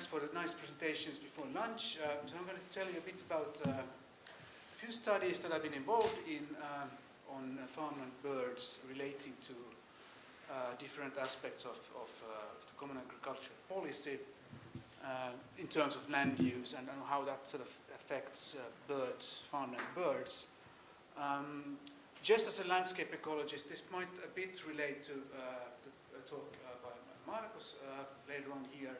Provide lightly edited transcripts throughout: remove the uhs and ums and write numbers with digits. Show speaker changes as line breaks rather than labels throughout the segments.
thanks for the nice presentations before lunch. So I'm going to tell you a bit about a few studies that I've been involved in on farmland birds relating to different aspects of the common agricultural policy in terms of land use and how that sort of affects birds, farmland birds. Just as a landscape ecologist, this might a bit relate to the talk by Markus later on here.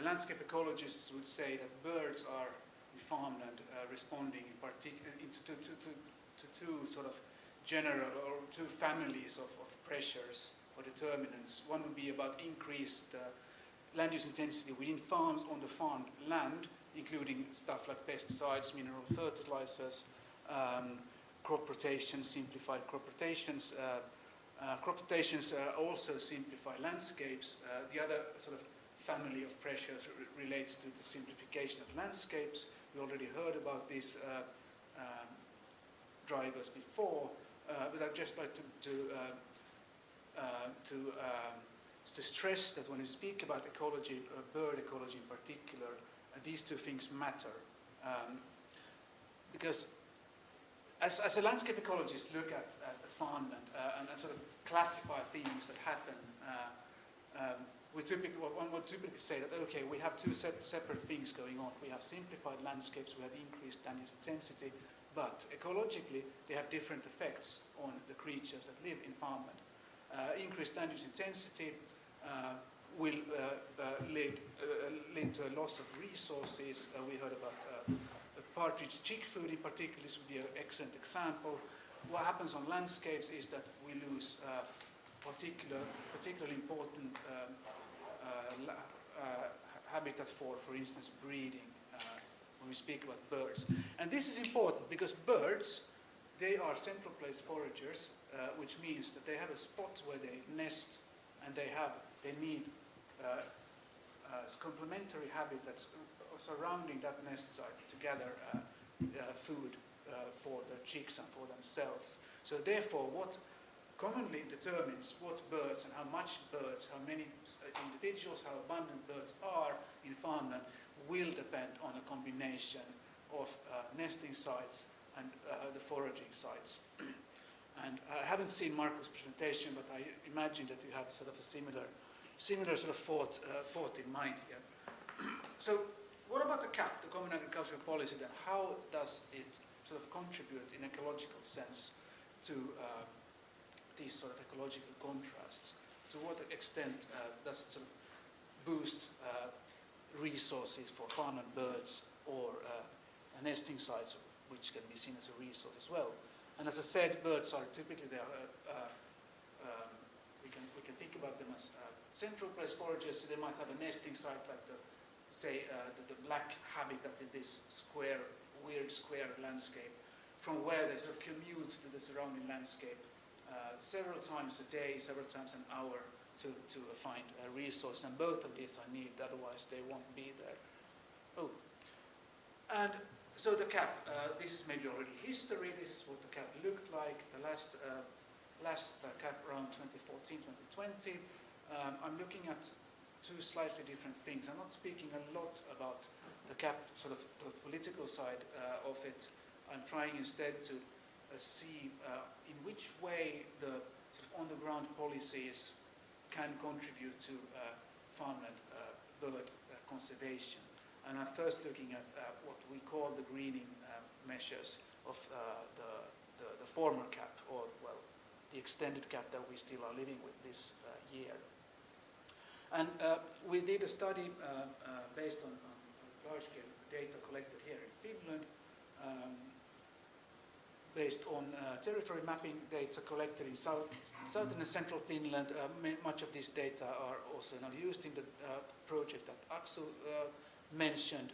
Landscape ecologists would say that birds are in farmland responding in particular to two sort of general or two families of pressures or determinants. One would be about increased land use intensity within farms on the farmed land, including stuff like pesticides, mineral fertilizers, crop rotation, simplified crop rotations. Crop rotations also simplify landscapes. The other sort of family of pressures relates to the simplification of landscapes. We already heard about these drivers before, but I'd just like to stress that when we speak about ecology, bird ecology in particular, these two things matter. Because as a landscape ecologist look at farmland and sort of classify things that happen, one would typically say that, okay, we have two separate things going on. We have simplified landscapes, we have increased land use intensity, but ecologically they have different effects on the creatures that live in farmland. Increased land use intensity will lead to a loss of resources. We heard about partridge chick food in particular. This would be an excellent example. What happens on landscapes is that we lose particularly important habitat for instance, breeding when we speak about birds. And this is important because birds, they are central place foragers, which means that they have a spot where they nest and they need complementary habitats surrounding that nest site to gather food for their chicks and for themselves. So therefore, what commonly determines what birds and how much birds, how many individuals, how abundant birds are in farmland will depend on a combination of nesting sites and the foraging sites. And I haven't seen Markus' presentation, but I imagine that you have sort of a similar sort of thought in mind here. So what about the CAP, the Common Agricultural Policy, then? How does it sort of contribute in ecological sense to these sort of ecological contrasts? To what extent does it sort of boost resources for farmland birds or nesting sites, which can be seen as a resource as well? And as I said, birds are typically we can think about them as central place foragers. So they might have a nesting site like the black habitat in this weird square landscape, from where they sort of commute to the surrounding landscape several times a day, several times an hour to find a resource. And both of these are needed, otherwise they won't be there. Oh, and so the CAP, this is maybe already history. This is what the CAP looked like. The last CAP around 2014-2020. I'm looking at two slightly different things. I'm not speaking a lot about the CAP, sort of the political side of it. I'm trying instead to see in which way the sort of on-the-ground policies can contribute to farmland bird conservation. And I'm first looking at what we call the greening measures of the former CAP, or, well, the extended CAP that we still are living with this year. And we did a study based on large-scale data collected here in Finland, based on territory mapping data collected in southern and central Finland. Much of this data are also now used in the project that Axel mentioned,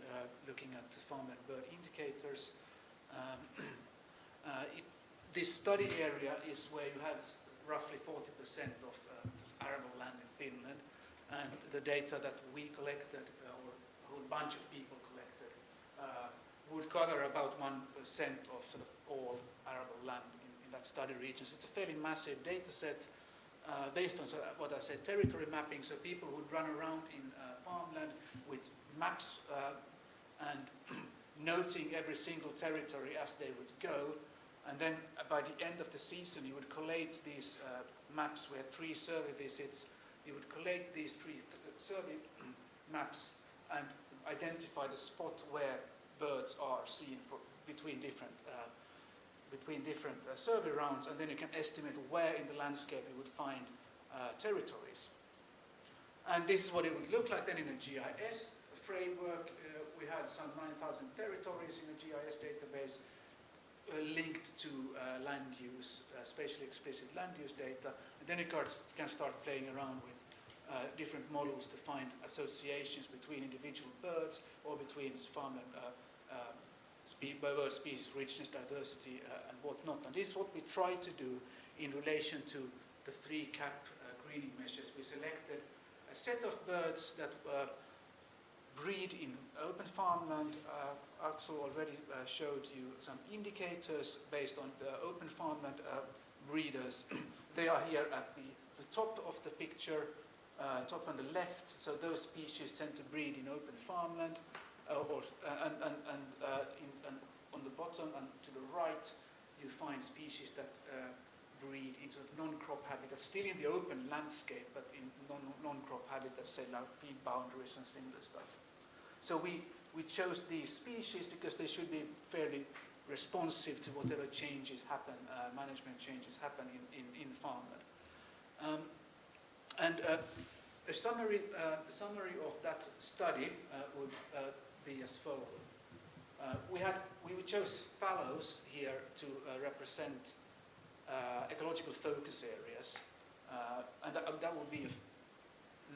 looking at farmland bird indicators. This study area is where you have roughly 40% of arable land in Finland, and the data that we collected, or a whole bunch of people collected, would cover about 1% of sort of all arable land in that study region. So it's a fairly massive data set based on what I said, territory mapping. So people would run around in farmland with maps and noting every single territory as they would go. And then by the end of the season, you would collate these maps. We had 3 survey visits. You would collate these 3 survey maps and identify the spot where birds are seen between different survey rounds, and then you can estimate where in the landscape you would find territories. And this is what it would look like then in a GIS framework. We had some 9,000 territories in a GIS database linked to land use, spatially explicit land use data. And then you can start playing around with different models to find associations between individual birds or between farmland bird species richness, diversity, and whatnot. And this is what we try to do in relation to the 3 CAP greening measures. We selected a set of birds that breed in open farmland. Axel already showed you some indicators based on the open farmland breeders. They are here at the top of the picture, top on the left. So those species tend to breed in open farmland. And on the bottom and to the right, you find species that breed in sort of non-crop habitats, still in the open landscape, but in non-crop habitats, say like feed boundaries and similar stuff. So we chose these species because they should be fairly responsive to whatever changes happen, management changes happen in farmland. A summary of that study would be as follows. We chose fallows here to represent ecological focus areas, and that would be a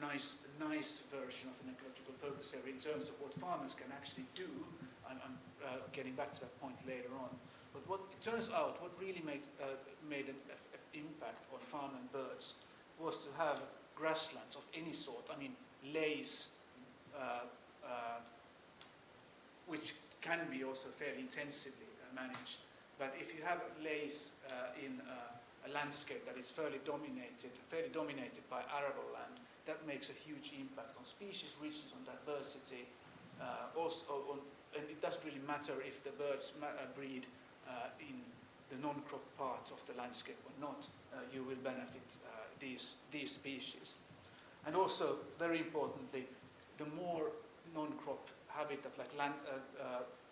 nice version of an ecological focus area in terms of what farmers can actually do. I'm getting back to that point later on. But what it turns out, what really made an impact on farmland birds was to have grasslands of any sort. I mean, lays, which can be also fairly intensively managed. But if you have lays in a landscape that is fairly dominated by arable land, that makes a huge impact on species richness, on diversity. And it doesn't really matter if the birds breed in the non-crop part of the landscape or not. You will benefit these species. And also, very importantly, the more non-crop habitat, like land,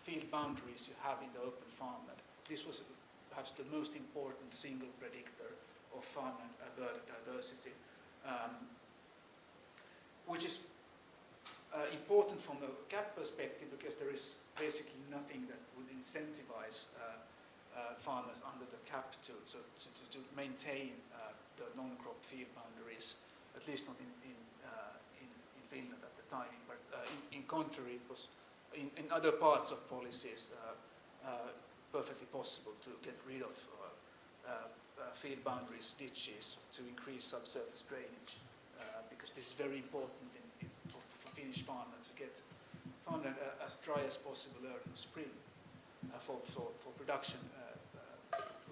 field boundaries you have in the open farmland. This was perhaps the most important single predictor of farmland bird diversity, which is important from the CAP perspective because there is basically nothing that would incentivize farmers under the CAP to maintain the non-crop field boundaries, at least not in Finland at the time. But in contrary, it was in other parts of policies perfectly possible to get rid of field boundaries, ditches, to increase subsurface drainage, because this is very important for Finnish farmland to get farmland as dry as possible early in spring for production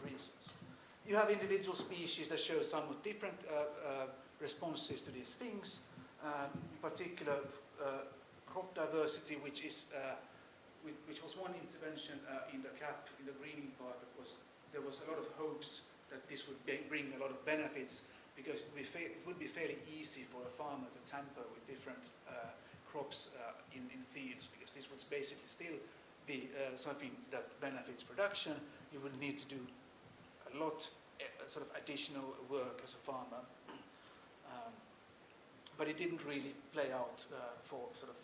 reasons. You have individual species that show somewhat different responses to these things. In particular, crop diversity, which was one intervention in the CAP, in the greening part. There was a lot of hopes that this would bring a lot of benefits, because it would be fairly easy for a farmer to tamper with different crops in fields, because this would basically still be something that benefits production. You would need to do a lot sort of additional work as a farmer. But it didn't really play out for sort of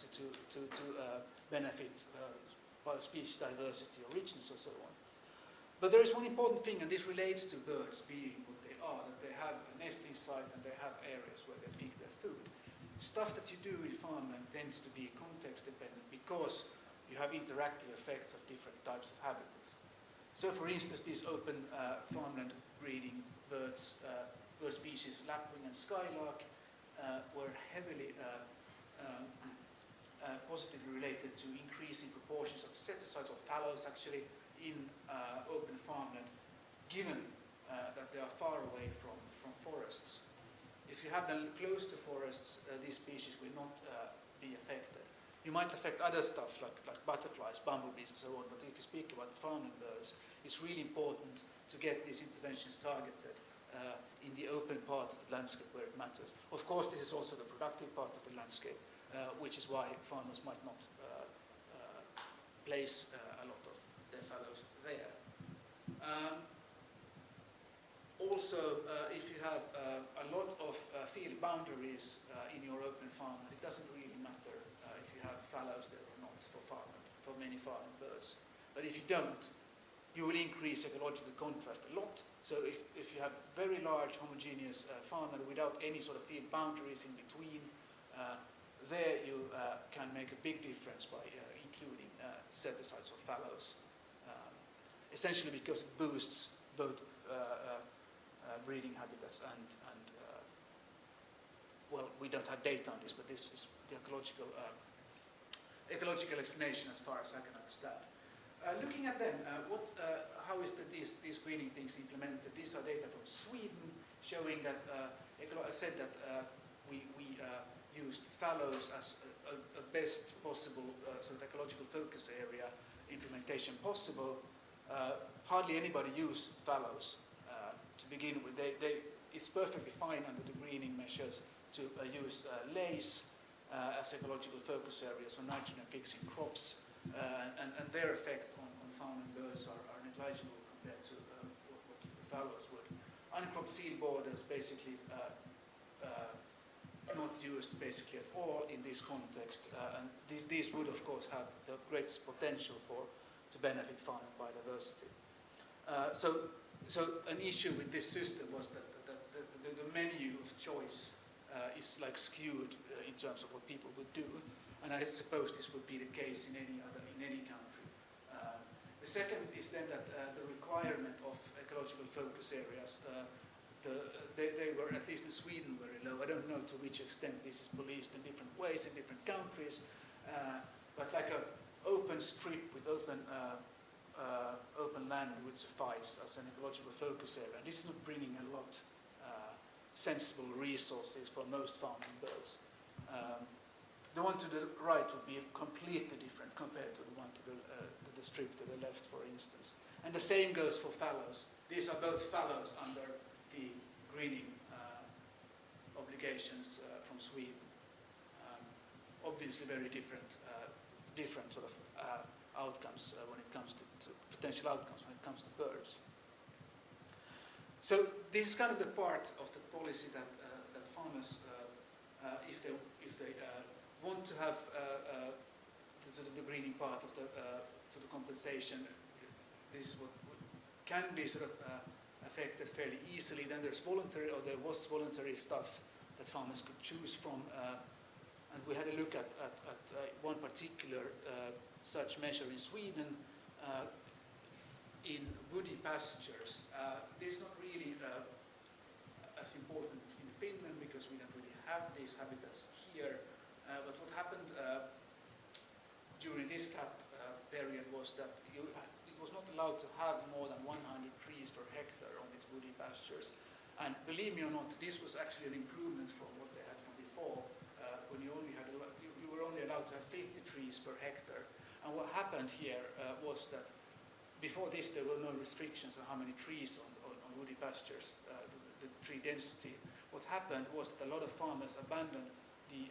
to benefit species diversity or richness or so on. But there is one important thing, and this relates to birds being what they are, that they have a nesting site and they have areas where they pick their food. Stuff that you do in farmland tends to be context dependent because you have interactive effects of different types of habitats. So for instance, these open farmland breeding birds, bird species, lapwing and skylark, were heavily positively related to increasing proportions of set-asides or fallows actually in open farmland, given that they are far away from forests. If you have them close to forests, these species will not be affected You might affect other stuff like butterflies, bumblebees and so on, but if you speak about farmland birds, it's really important to get these interventions targeted in the open part of the landscape where it matters. Of course, this is also the productive part of the landscape, which is why farmers might not place a lot of their fallows there. Also, if you have a lot of field boundaries in your open farmland, it doesn't really matter if you have fallows there or not for many farming birds. But if you don't, you will increase ecological contrast a lot. So if you have very large homogeneous farmland without any sort of field boundaries in between, there you can make a big difference by including set-asides or fallows. Essentially because it boosts both breeding habitats and well, we don't have data on this, but this is the ecological explanation as far as I can understand. Looking at then, how is these greening things implemented? These are data from Sweden showing that, I said that we used fallows as a best possible sort of ecological focus area implementation possible. Hardly anybody used fallows to begin with. It's perfectly fine under the greening measures to use lays as ecological focus areas, so nitrogen fixing crops, and their effect on farmland birds are negligible compared to what the fallows would. Uncropped field borders basically not used basically at all in this context, and these would of course have the greatest potential to benefit farming biodiversity. So an issue with this system was that the menu of choice is like skewed in terms of what people would do, and I suppose this would be the case in any country. The second is then that the requirement of ecological focus areas, they were, at least in Sweden, very low. I don't know to which extent this is policed in different ways in different countries, but like an open strip with open land would suffice as an ecological focus area. This is not bringing a lot sensible resources for most farming birds. The one to the right would be completely different compared to the one to the strip to the left, for instance. And the same goes for fallows. These are both fallows under the greening obligations from Sweden. Obviously very different sort of outcomes when it comes to potential outcomes when it comes to birds. So this is kind of the part of the policy that farmers, if they want to have the greening part of the sort of compensation, this is what can be sort of affected fairly easily. Then there's voluntary, or there was voluntary stuff that farmers could choose from, and we had a look at one particular such measure in Sweden. In woody pastures. This is not really as important in Finland because we don't really have these habitats here. But what happened during this CAP period was that it was not allowed to have more than 100 trees per hectare on these woody pastures. And believe me or not, this was actually an improvement from what they had from before, when you were only allowed to have 50 trees per hectare. And what happened here was that before this, there were no restrictions on how many trees on woody pastures, the tree density. What happened was that a lot of farmers abandoned the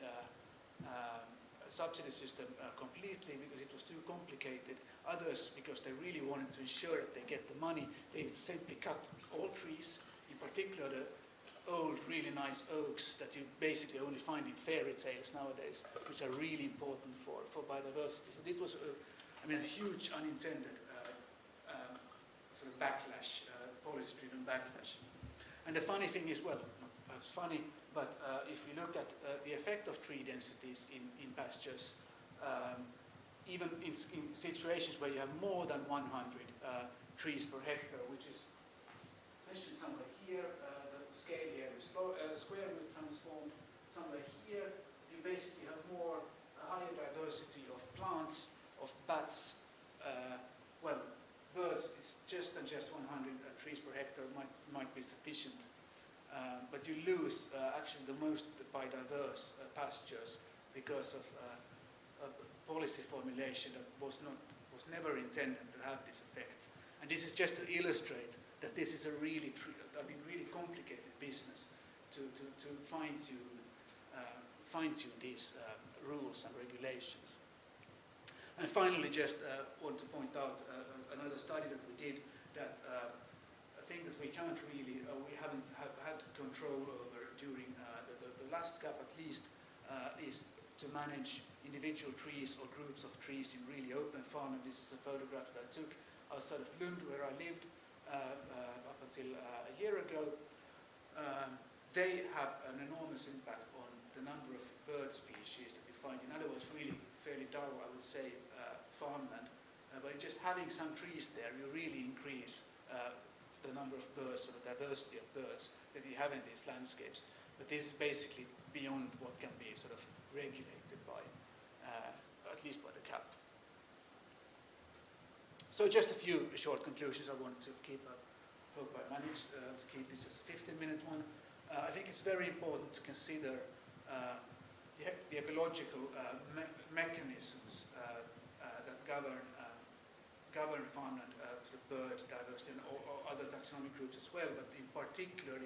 subsidy system completely because it was too complicated. Others, because they really wanted to ensure that they get the money, they simply cut all trees, in particular the old, really nice oaks that you basically only find in fairy tales nowadays, which are really important for biodiversity. So this was a huge unintended sort of backlash, policy-driven backlash. And the funny thing is, well, not perhaps funny, but if we look at the effect of tree densities in pastures, even in situations where you have more than 100 trees per hectare, which is essentially somewhere here, the scale here is square root transformed, somewhere here, you basically have a higher diversity of plants, of bats, birds, it's just 100 trees per hectare might be sufficient. But you lose actually the most biodiverse pastures because of policy formulation that was never intended to have this effect. And this is just to illustrate that this is a really complicated business to fine-tune these rules and regulations. And finally, just want to point out another study that we did that a thing that we can't really, we haven't had control over during the last CAP at least, is to manage individual trees or groups of trees in really open farmland. This is a photograph that I took outside of Lund, where I lived up until a year ago. They have an enormous impact on the number of bird species that you find. In other words, really fairly dull, I would say, farmland. By just having some trees there, you really increase the number of birds or the diversity of birds that you have in these landscapes. But this is basically beyond what can be sort of regulated by, at least by the CAP. So just a few short conclusions I want to keep. I hope I managed to keep this as a 15-minute one. I think it's very important to consider the ecological mechanisms that govern farmland, sort of bird diversity and other taxonomic groups as well, but in particular,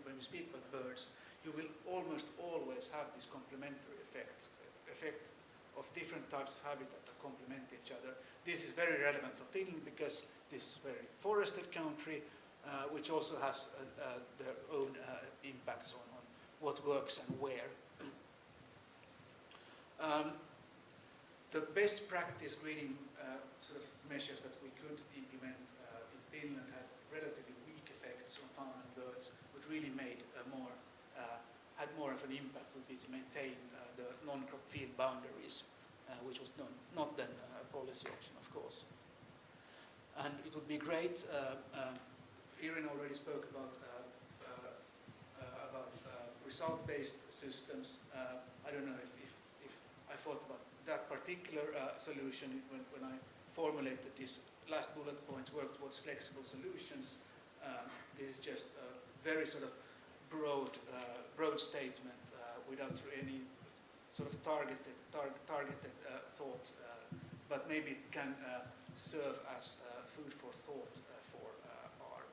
when we speak about birds, you will almost always have this complementary effect of different types of habitat that complement each other. This is very relevant for Finland because this is a very forested country, which also has their own impacts on what works and where. The best practice greening sort of measures that we could implement in Finland had relatively weak effects on farmland birds, which really made had more of an impact would be to maintain the non-crop field boundaries, which was not then a policy option, of course. And it would be great. Iryna already spoke about result-based systems. I don't know if I thought about that particular solution when I formulated this last bullet point, work towards flexible solutions. This is just a very sort of broad statement without any sort of targeted thought, but maybe it can serve as food for thought for our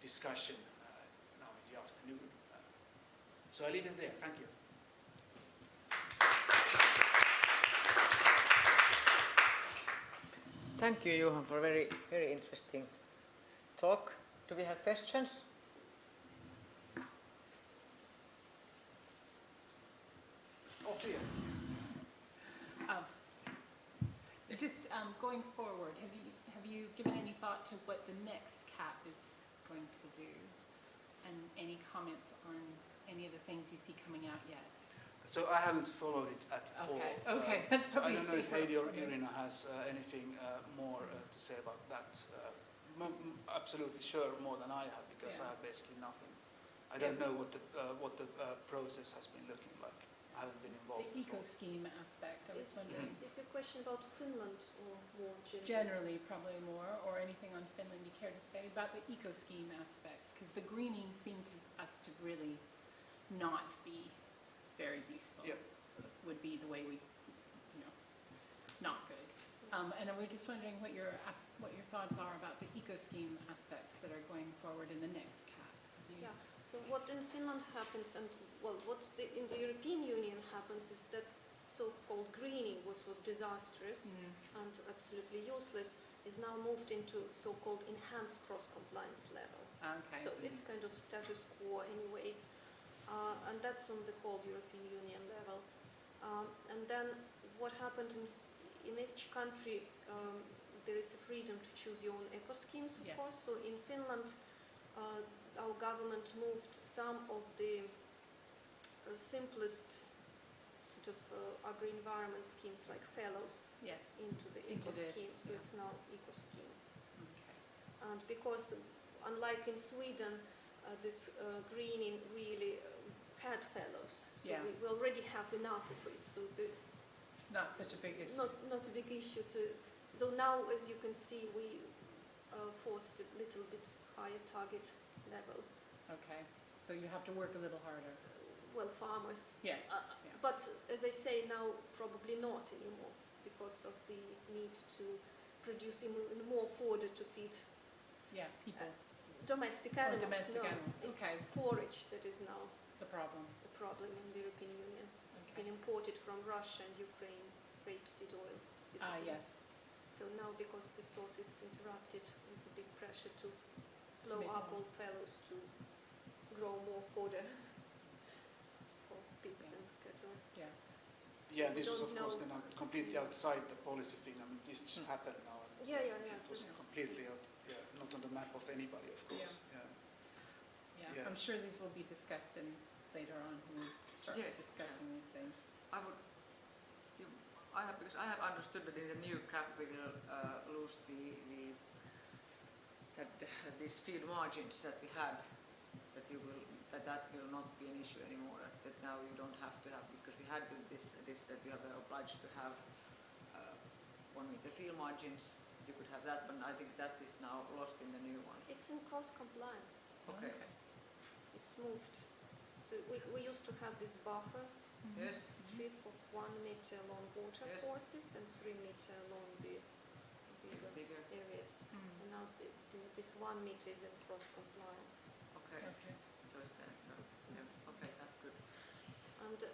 discussion now in the afternoon. So I leave it there. Thank you.
Thank you, Johan, for a very, very interesting talk. Do we have questions?
Oh, clear.
Just going forward, have you given any thought to what the next CAP is going to do, and any comments on any of the things you see coming out yet?
So I haven't followed it at all.
Okay, that's probably
I don't know if Heidi or
safer.
Iryna has anything more to say about that. Absolutely sure more than I have, because I have basically nothing. I don't know what the process has been looking like. I haven't been involved.
The eco-scheme aspect, I was wondering.
Is your question about Finland or more generally?
Generally, probably more, or anything on Finland you care to say about the eco-scheme aspects, because the greening seemed to us to really not be very useful.
Yep.
Would be the way we, not good. And we're just wondering what your thoughts are about the eco-scheme aspects that are going forward in the next CAP.
Yeah. So what in Finland happens, and well, in the European Union happens, is that so-called greening, which was disastrous and absolutely useless, is now moved into so-called enhanced cross-compliance level.
Okay.
So it's kind of status quo anyway. And that's on the whole European Union level. And then what happened in each country, there is a freedom to choose your own eco-schemes, of course. So in Finland, our government moved some of the simplest sort of agri-environment schemes like fellows into the eco-scheme. So it's now eco-scheme.
Okay.
And because, unlike in Sweden, this greening really had fellows. So we already have enough of it. So it's
not such a big issue.
Not a big issue. Though now, as you can see, we forced a little bit higher target level.
Okay. So you have to work a little harder.
Well, farmers.
Yes.
but as I say now, probably not anymore because of the need to produce more fodder to feed
Yeah, people,
domestic animals.
domestic
no,
animals.
it's
Okay.
forage that is now
the problem.
a problem in the European Union. It's
Okay.
been imported from Russia and Ukraine, rapeseed oil specifically.
Yes.
So now because the source is interrupted, there's a big pressure to blow
make
up
more.
all fellows to grow more fodder for pigs
Yeah.
and cattle.
Yeah.
Yeah,
we
this was
don't
of course
know-
then completely outside the policy thing. I mean, this just happened now. And
Yeah.
It was
that's-
completely out, not on the map of anybody, of course. Yeah.
Yeah.
Yeah.
I'm sure these will be discussed in later on when we start
Yes,
discussing these things.
Because I have understood that in the new cap we will lose these field margins that we had, that will not be an issue anymore. That now you don't have to have, because we had this that we are obliged to have 1 meter field margins. You could have that, but I think that is now lost in the new one.
It's in cross compliance.
Okay.
It's moved. So we used to have this buffer
Yes.
strip of 1 meter along water
Yes.
courses and 3 meter along the bigger
Bigger.
areas.
Mm.
And now this 1 meter is in cross compliance.
Okay.
Okay.
So it's there. Yeah. Okay, that's good.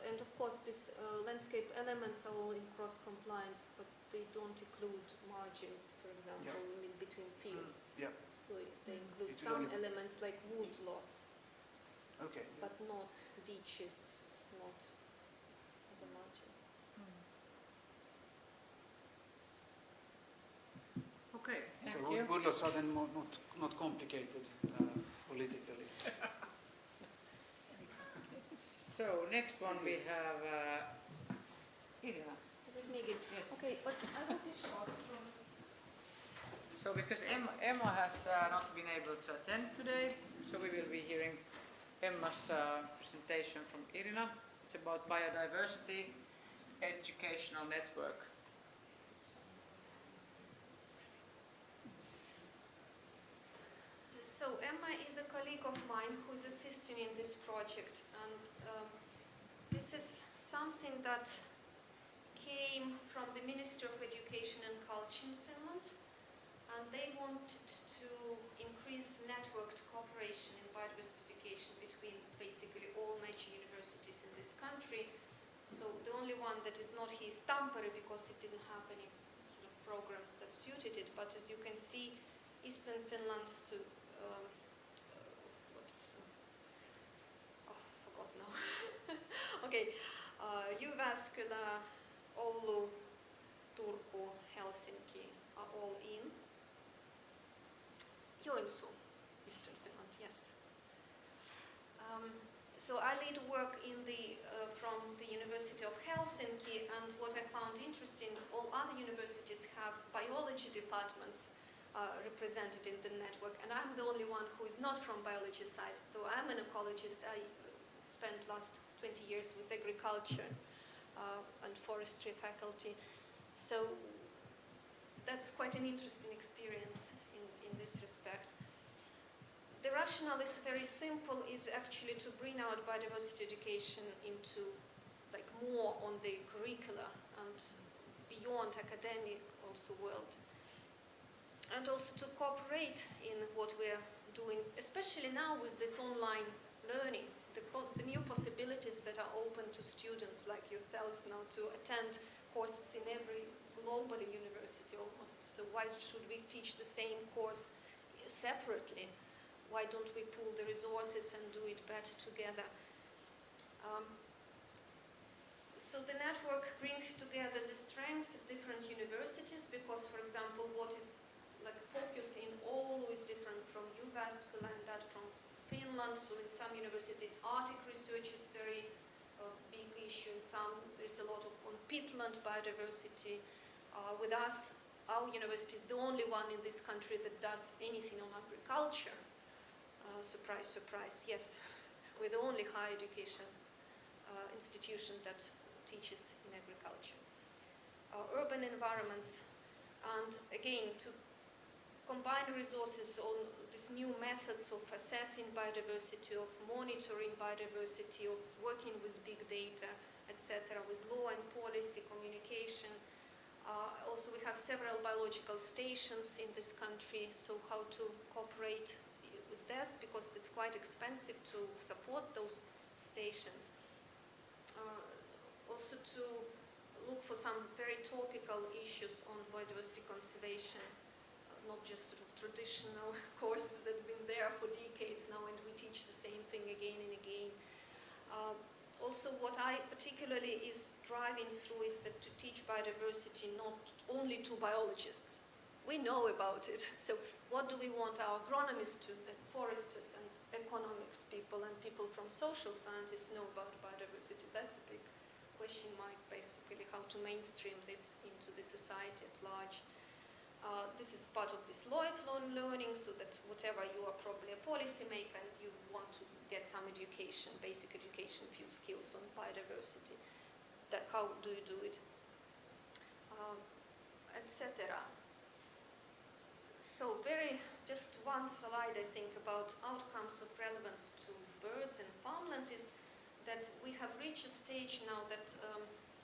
And of course, these landscape elements are all in cross compliance, but they don't include margins, for example, in between fields.
Yeah.
So they include
It's
some
only-
elements like wood lots,
Okay.
but not ditches, not the margins.
Okay.
Thank
So
you.
woodlots are then not complicated politically.
So next one we have
Iryna.
Is it Megan?
Yes.
Okay, but I will be short because
So because Emma has not been able to attend today, so we will be hearing Emma's presentation from Iryna. It's about biodiversity educational network.
So Emma is a colleague of mine who is assisting in this project, and this is something that came from the Ministry of Education and Culture in Finland, and they wanted to increase networked cooperation in biodiversity education between basically all major universities in this country. So the only one that is not here is Tampere, because it didn't have any sort of programs that suited it, but as you can see, Eastern Finland, so forgot now. Okay, Jyväskylä, Oulu, Turku, Helsinki are all in. Joensuu, Eastern Finland, yes. So I lead work in from the University of Helsinki, and what I found interesting, all other universities have biology departments represented in the network, and I'm the only one who is not from biology side. Though I'm an ecologist, I spent last 20 years with agriculture and forestry faculty. So that's quite an interesting experience in this respect. The rationale is very simple, is actually to bring out biodiversity education into like more on the curricula and beyond academic also world. And also to cooperate in what we're doing, especially now with this online learning, the new possibilities that are open to students like yourselves now to attend courses in every global university almost. So why should we teach the same course separately? Why don't we pool the resources and do it better together? So the network brings together the strengths of different universities because, for example, what is like focus in Oulu is different from Jyväskylä and that from Finland. So in some universities, Arctic research is very big issue. In some, there's a lot of on peatland biodiversity. With us, our university is the only one in this country that does anything on agriculture. Surprise, surprise, yes. We're the only higher education institution that teaches in agriculture. Urban environments, and again, to combine resources on these new methods of assessing biodiversity, of monitoring biodiversity, of working with big data, etc. etc., with law and policy, communication. Also, we have several biological stations in this country, so how to cooperate with this, because it's quite expensive to support those stations. Also to look for some very topical issues on biodiversity conservation, not just sort of traditional courses that have been there for decades now and we teach the same thing again and again. Also, what I particularly is driving through is that to teach biodiversity not only to biologists. We know about it. So what do we want our agronomists to, and foresters and economics people and people from social scientists know about biodiversity? That's a big question mark, basically, how to mainstream this into the society at large. This is part of this lifelong learning, so that whatever you are probably a policymaker and you want to get some education, basic education, few skills on biodiversity. That how do you do it, etc. So just one slide I think about outcomes of relevance to birds and farmland is that we have reached a stage now that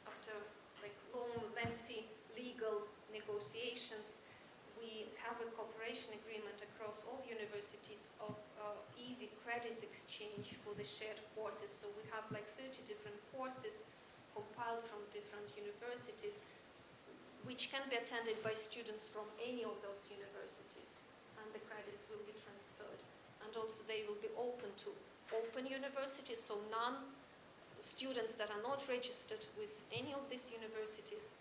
after like long, lengthy legal negotiations, we have a cooperation agreement across all universities of easy credit exchange for the shared courses. So we have like 30 different courses compiled from different universities, which can be attended by students from any of those universities, and the credits will be transferred. And also they will be open to open universities, so students that are not registered with any of these universities.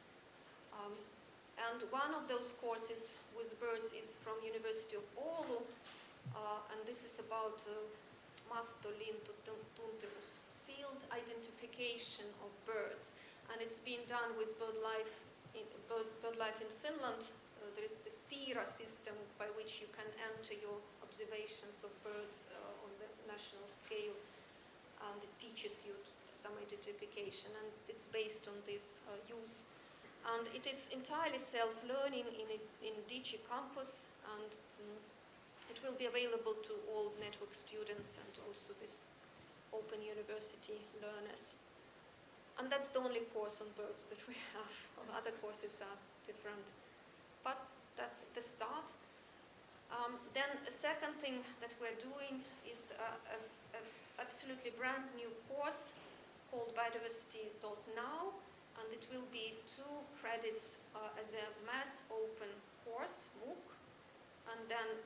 And one of those courses with birds is from University of Oulu, and this is about mastolintutuntemus, field identification of birds. And it's being done with BirdLife in Finland. There is this TIRA system by which you can enter your observations of birds on the national scale, and it teaches you some identification, and it's based on this use. And it is entirely self-learning in DG Campus, and it will be available to all network students and also this open university learners. And that's the only course on birds that we have. All other courses are different. But that's the start. Then a second thing that we're doing is an absolutely brand new course called Biodiversity.now. And it will be 2 credits as a mass open course, MOOC, and then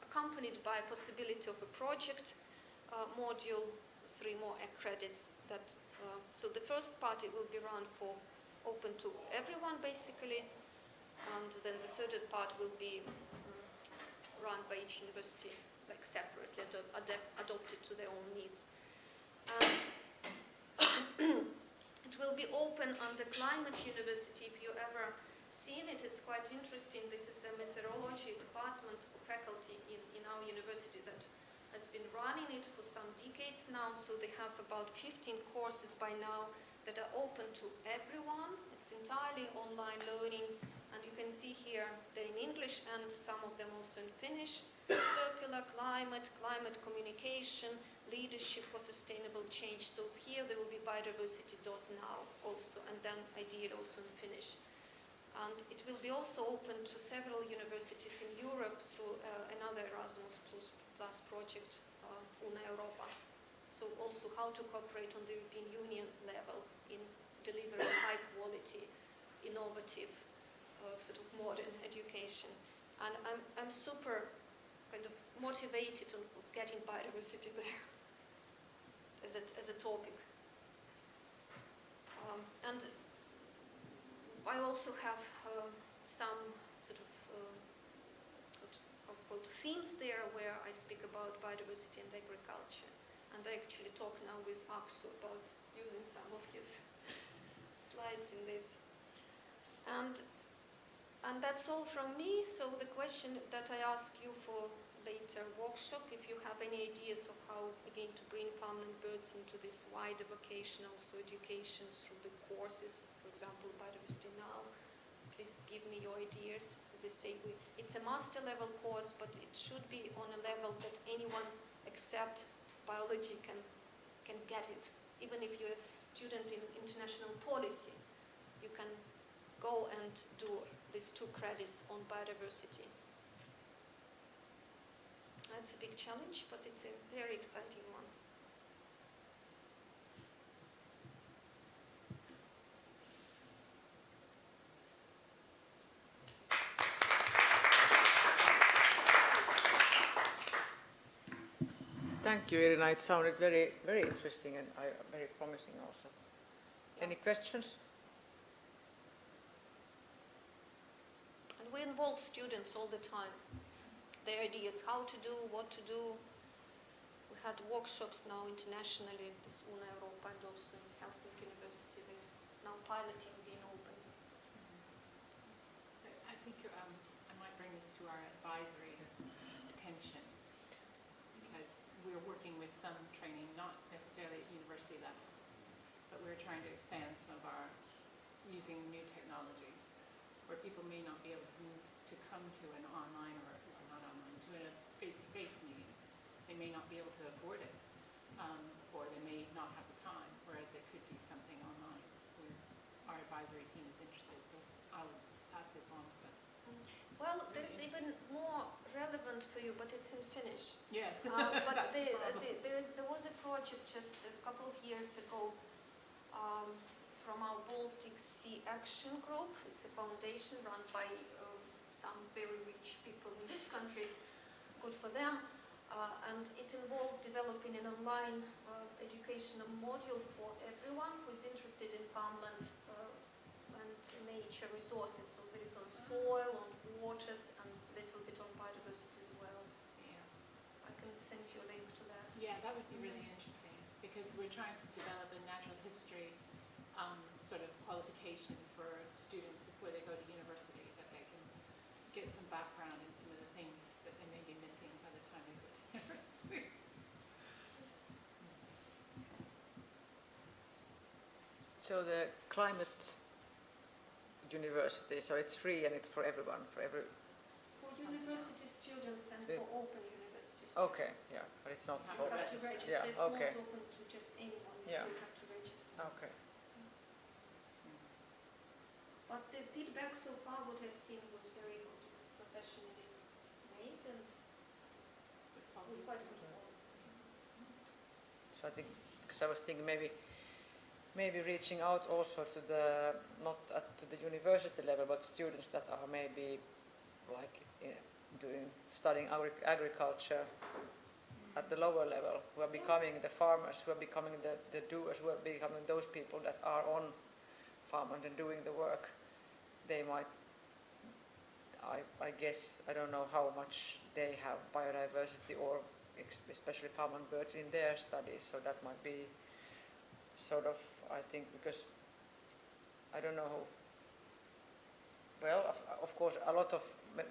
accompanied by possibility of a project module, 3 more credits. So the first part it will be run for open to everyone basically, and then the third part will be run by each university like separately, adopted to their own needs. It will be open under Climate University. If you ever seen it, it's quite interesting. This is a meteorology department or faculty in our university that has been running it for some decades now. So they have about 15 courses by now that are open to everyone. It's entirely online learning, and you can see here they're in English and some of them also in Finnish. Circular climate, climate communication, leadership for sustainable change. So here there will be Biodiversity.now also, and then ideally also in Finnish. And it will be also open to several universities in Europe through another Erasmus Plus project, Una Europa. So also how to cooperate on the European Union level in delivering high quality, innovative, sort of modern education. And I'm super kind of motivated of getting biodiversity there as a topic. And I also have some sort of called themes there where I speak about biodiversity and agriculture. And I actually talk now with Aksu about using some of his slides in this. And that's all from me. So the question that I ask you for later workshop, if you have any ideas of how, again, to bring farmland birds into this wider vocational education through the courses, for example, Biodiversity Now, please give me your ideas. As I say, it's a master level course, but it should be on a level that anyone except biology can can get it. Even if you're a student in international policy, you can go and do these 2 credits on biodiversity. It's a big challenge, but it's a very exciting one.
Thank you, Iryna. It sounded very, very interesting and very promising also.
Yeah.
Any questions?
And we involve students all the time. Their ideas, how to do, what to do. We had workshops now internationally, this Una Europa and also in Helsinki University. There's now piloting being open.
So I think I might bring this to our advisory attention, because we're working with some training, not necessarily at university level, but we're trying to expand some of our using new technologies where people may not be able to come to an online or not online, to a face-to-face meeting. They may not be able to afford it, or they may not have the time, whereas they could do something online. Our advisory team is interested, so I'll pass this on to them.
Well, there's even more relevant for you, but it's in Finnish.
Yes.
But there was a project just a couple of years ago from our Baltic Sea Action Group. It's a foundation run by some very rich people in this country. Good for them. And it involved developing an online educational module for everyone who is interested in farmland and nature resources. So there is on soil, on waters, and a little bit on biodiversity as well.
Yeah.
I can send you a link to that.
Yeah, that would be really interesting, because we're trying to develop a natural history sort of qualification for students before they go to university, that they can get some background in some of the things that they may be missing by the time they go to university.
So the climate university, so it's free and it's for everyone,
For university students and for open university students.
Okay, yeah, but it's not
You
for.
have to register.
Yeah,
It's
okay.
not open to just anyone. You
Yeah.
still have to register.
Okay.
But the feedback so far, what I've seen, was very good. It's professionally made and with quite good quality.
So I think, because I was thinking maybe reaching out also to the, not to the university level, but students that are maybe like studying agriculture at the lower level, who are becoming the farmers, who are becoming the doers, who are becoming those people that are on farmland and doing the work. They might, I guess, I don't know how much they have biodiversity or especially farmland birds in their studies, so that might be sort of, I think, because I don't know, well, of course,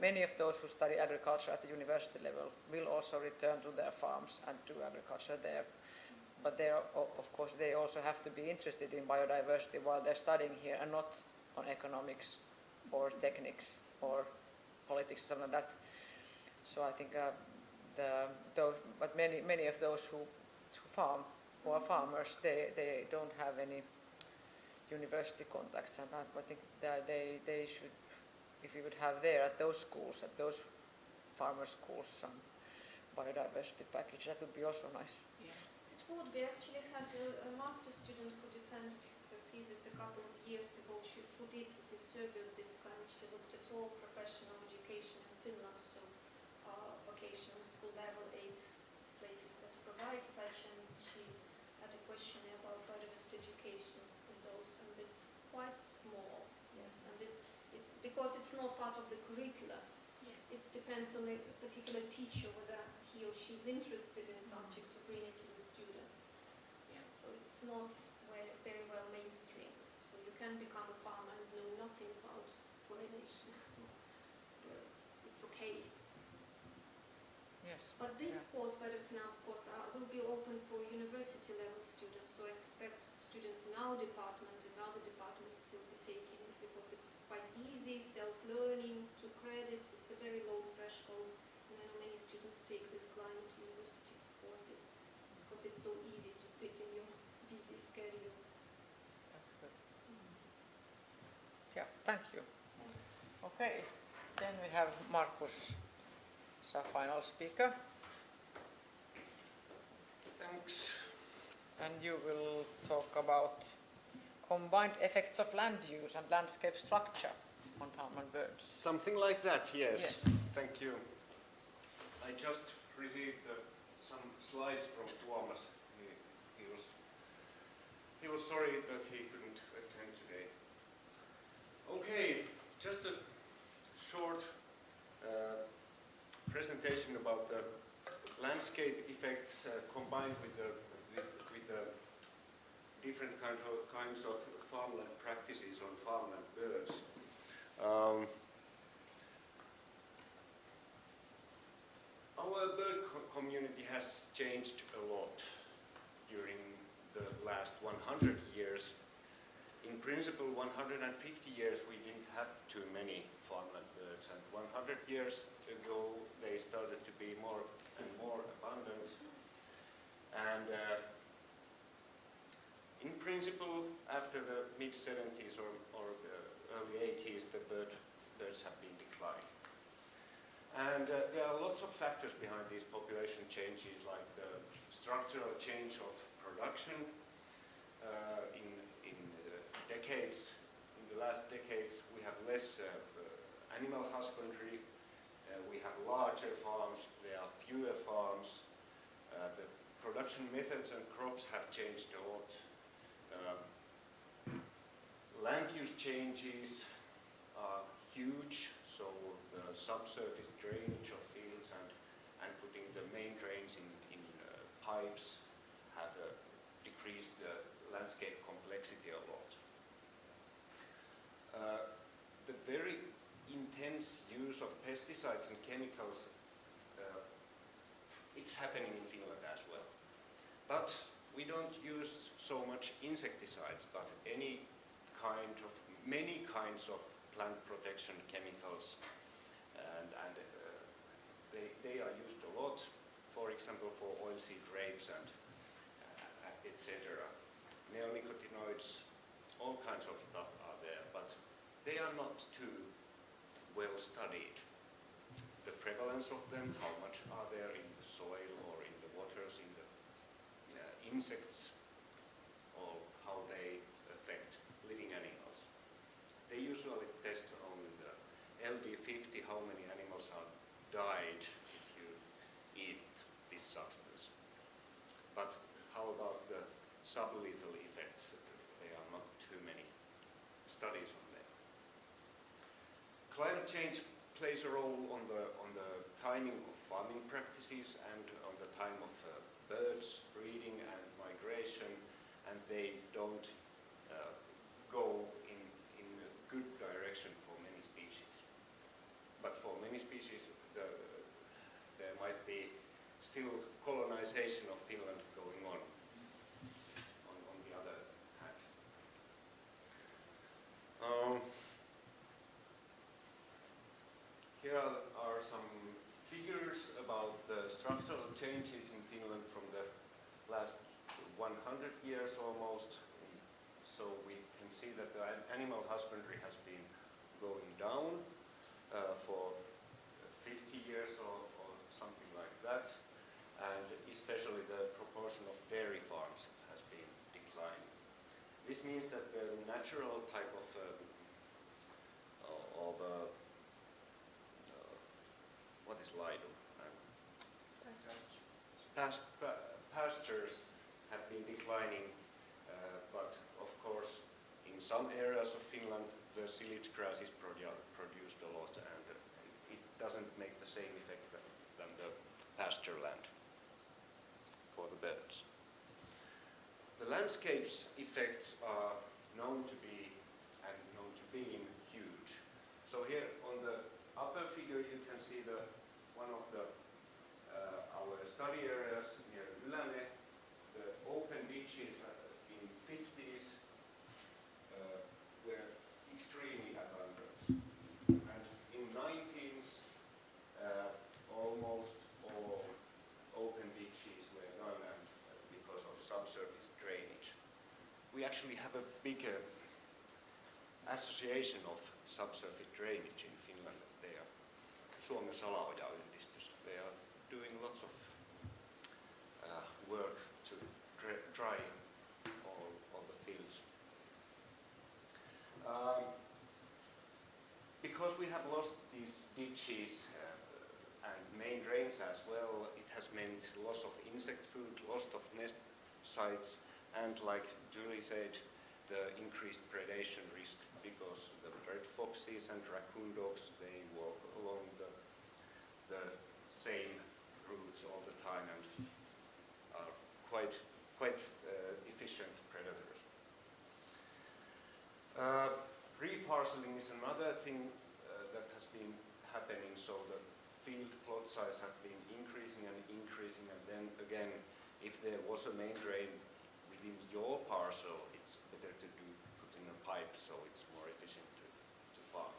many of those who study agriculture at the university level will also return to their farms and do agriculture there. But of course, they also have to be interested in biodiversity while they're studying here, and not on economics or techniques or politics or something like that. So I think but many of those who are farmers, they don't have any university contacts, and I think that they should, if you would have there at those schools, at those farmer schools, some biodiversity package, that would be also nice.
Yeah.
It would. We actually had a master student who defended her thesis a couple of years ago. Who did this survey of this kind. She looked at all professional education in Finland, so vocational school level 8 places that provide such, and she had a questionnaire about biodiversity education in those, and it's quite small, yes, and it's because it's not part of the curricula.
Yes.
It depends on a particular teacher whether he or she is interested in subject to bring it to the students.
Yeah.
So it's not very well mainstream. So you can become a farmer and know nothing about pollination. It's okay.
Yes.
But this course, Biodiversity now, of course, will be open for university level students. So I expect students in our department and other departments will be taking it, because it's quite easy, self-learning, 2 credits. It's a very low threshold. And I know many students take these climate university courses because it's so easy to fit in your busy schedule.
That's good. Yeah, thank you. Okay, then we have Markus as our final speaker.
Thanks.
And you will talk about combined effects of land use and landscape structure on farmland birds.
Something like that, yes.
Yes.
Thank you. I just received some slides from Tuomas. He was sorry that he couldn't attend today. Okay, just a short presentation about the landscape effects combined with the different kinds of farmland practices on farmland birds. Our bird community has changed a lot during the last 100 years. In principle, 150 years we didn't have too many farmland birds, and 100 years ago they started to be more and more abundant. And in principle, after the mid-70s or the early 80s, the birds have been declining. And there are lots of factors behind these population changes, like the structural change of production in decades. In the last decades, we have less animal husbandry. We have larger farms. There are fewer farms. The production methods and crops have changed a lot. Land use changes are huge, so the subsurface drainage of fields and putting the main drains in pipes have decreased the landscape complexity a lot. The very intense use of pesticides and chemicals, it's happening in Finland as well. But we don't use so much insecticides, but many kinds of plant protection chemicals, and they are used a lot. For example, for oilseed rapes and etc. Neonicotinoids, all kinds of stuff are there, but they are not too well studied. The prevalence of them, how much are there in the soil or in the waters, in the insects, or how they affect living animals. They usually test only the LD50, how many animals have died if you eat this substance. But how about the sublethal effects? There are not too many studies on them. Climate change plays a role on the timing of farming practices and on the time of birds breeding and migration, and they don't go in a good direction for many species. But for many species, there might be still colonization of Finland going on the other hand. Here are some figures about the structural changes in Finland from the last 100 years almost. So we can see that the animal husbandry has been going down for 50 years or something like that, and especially the proportion of dairy farms has been declining. This means that the natural type of what is Lido? Pastures have been declining, but of course in some areas of Finland the silage grass is produced a lot, and it doesn't make the same effect than the pasture land for the birds. The landscape's effects are known to be being huge. So here on the upper figure you can see one of our study areas near Ylänne. The open beaches in 50s were extremely abundant, and in 19s almost all open beaches were gone, and because of subsurface we actually have a big association of subsurface drainage in Finland. They are Suomen Salaojayhdistys. They are doing lots of work to dry all the fields. Because we have lost these ditches and main drains as well, it has meant loss of insect food, loss of nest sites, and like Julie said, the increased predation risk because the red foxes and raccoon dogs, they walk along the same routes all the time and are quite efficient predators. Reparceling is another thing that has been happening, so the field plot size have been increasing, and then again, if there was a main drain within your parcel, it's better to put in a pipe, so it's more efficient to farm.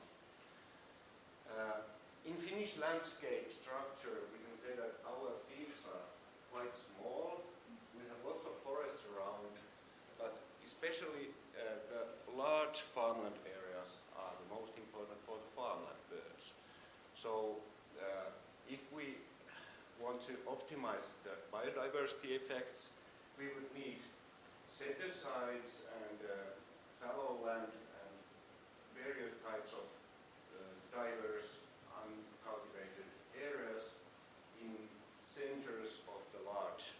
In Finnish landscape structure, we can say that our fields are quite small. We have lots of forests around, but especially the large farmland areas are the most important for the farmland birds. So if we want to optimize the biodiversity effects, we would need set-asides and fallow land and various types of diverse uncultivated areas in centers of the large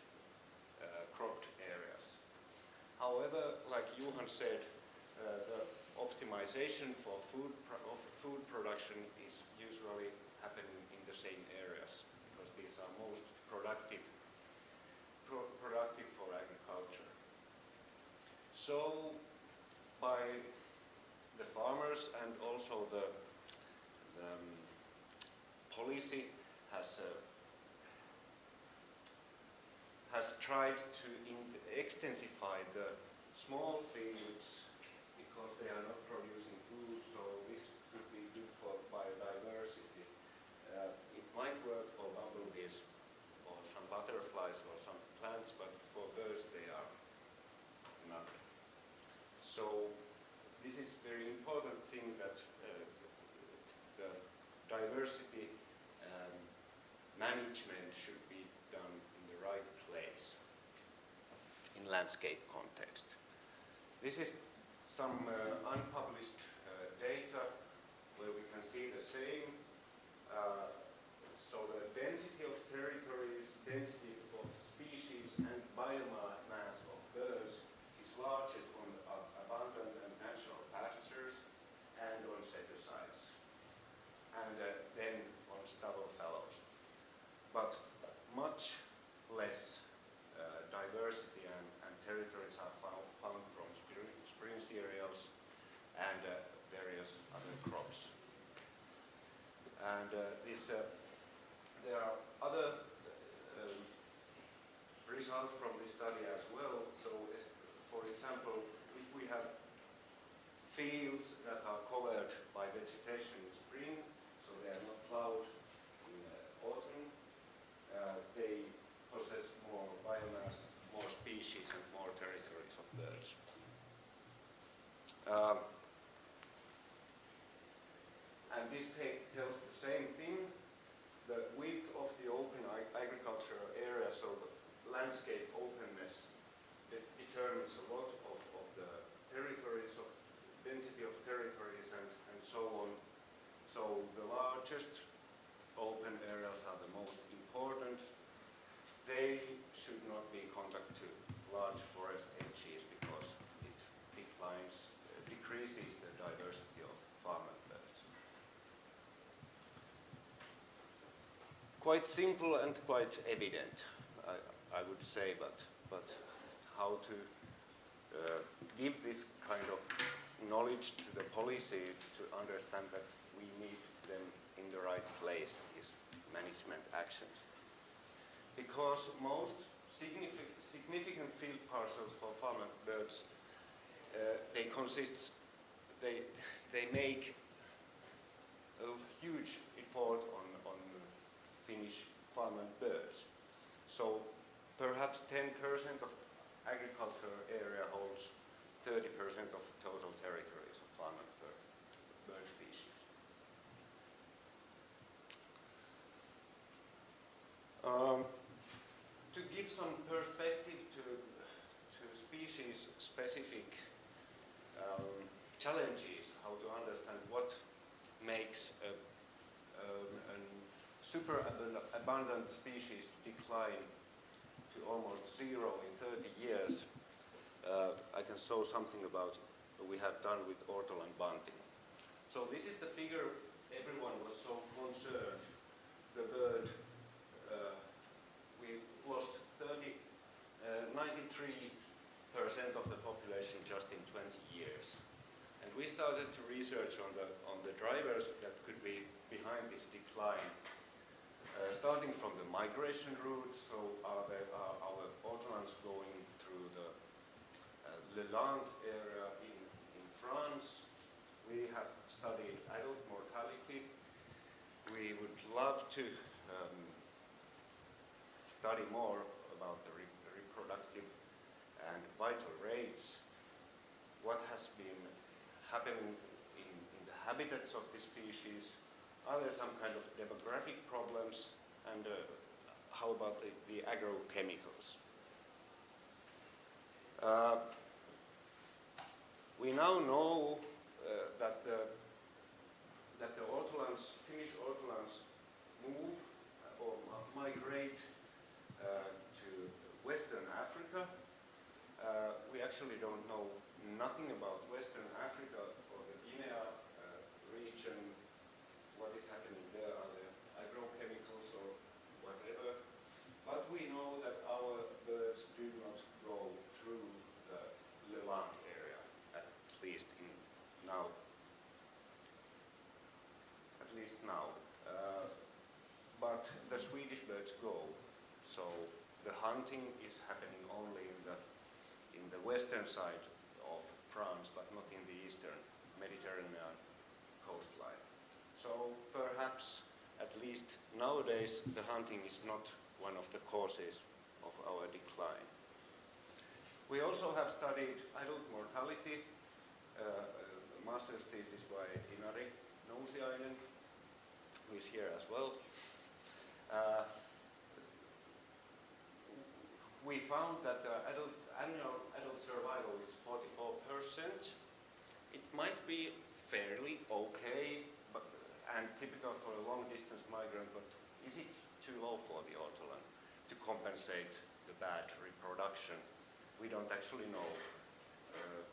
cropped areas. However, like Johan said, the optimization for food production is usually happening in the same areas because these are most productive for agriculture. So by the farmers and also the policy has tried to extensify the small fields because they are not producing food, so this could be good for biodiversity. It might work for bumblebees or some butterflies or some plants, but for birds they are not. So this is very important thing that the diversity management should be done in the right place in landscape context. This is some unpublished data where we can see the same. So the density of territories, density of species and biomass of birds is largest on abundant and natural pastures and on set-asides, and then on stubble fallows. But much less diversity and territories are found from spring cereals and various other crops. And there are other results from this study as well. So, for example, if we have fields that are covered by vegetation in spring, so they are not plowed in autumn, they possess more biomass, more species and more territories of birds. And this tells the same thing. The width of the open agricultural area, so the landscape openness, determines a lot of the territories, of density of territories and so on. So the largest open areas are the most important. They should not be contact to large forest edges because it decreases the diversity of farmland birds. Quite simple and quite evident, I would say, but how to give this kind of knowledge to the policy to understand that we need them in the right place, these management actions. Because most significant field parcels for farmland birds, they make a huge effort on Finnish farmland birds. So perhaps 10% of agricultural area holds some perspective to species-specific challenges, how to understand what makes a super abundant species decline to almost zero in 30 years, I can show something about what we have done with ortolan bunting. So this is the figure everyone was so concerned. The bird, we lost 93% of the population just in 20 years. And we started to research on the drivers that could be behind this decline. Starting from the migration route, so are our ortolans going through the Ewald area in France? We have studied adult mortality. We would love to study more about the reproductive and vital rates. What has been happening in the habitats of the species? Are there some kind of demographic problems? And how about the agrochemicals? We now know that the ortolans, Finnish ortolans, move or migrate to Western Africa. We actually don't know nothing about Western Africa or the Guinea region. What is happening there? Are there agrochemicals or whatever? But we know that our birds do not go through the Ewald area, at least now. But the Swedish birds go, so the hunting is happening only in the western side of France, but not in the eastern Mediterranean coastline. So perhaps, at least nowadays, the hunting is not one of the causes of our decline. We also have studied adult mortality, a master's thesis by Ewald, who is here as well. We found that the annual adult survival is 44%. It might be fairly okay, and typical for a long-distance migrant, but is it too low for the ortolan to compensate the bad reproduction? We don't actually know.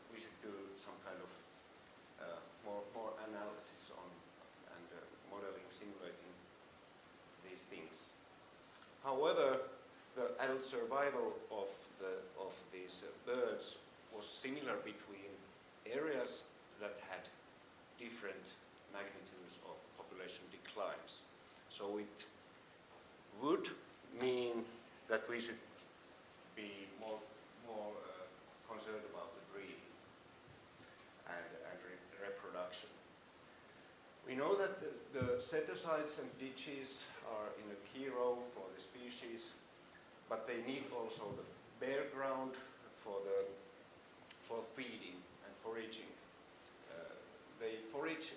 We should do some kind of more analysis on and modeling, simulating these things. However, the adult survival of these birds was similar between areas that had different magnitudes of population declines. So it would mean that we should be more concerned about the breeding and reproduction. We know that the set-asides and ditches are in a key role for the species, but they need also the bare ground for feeding and foraging. They forage,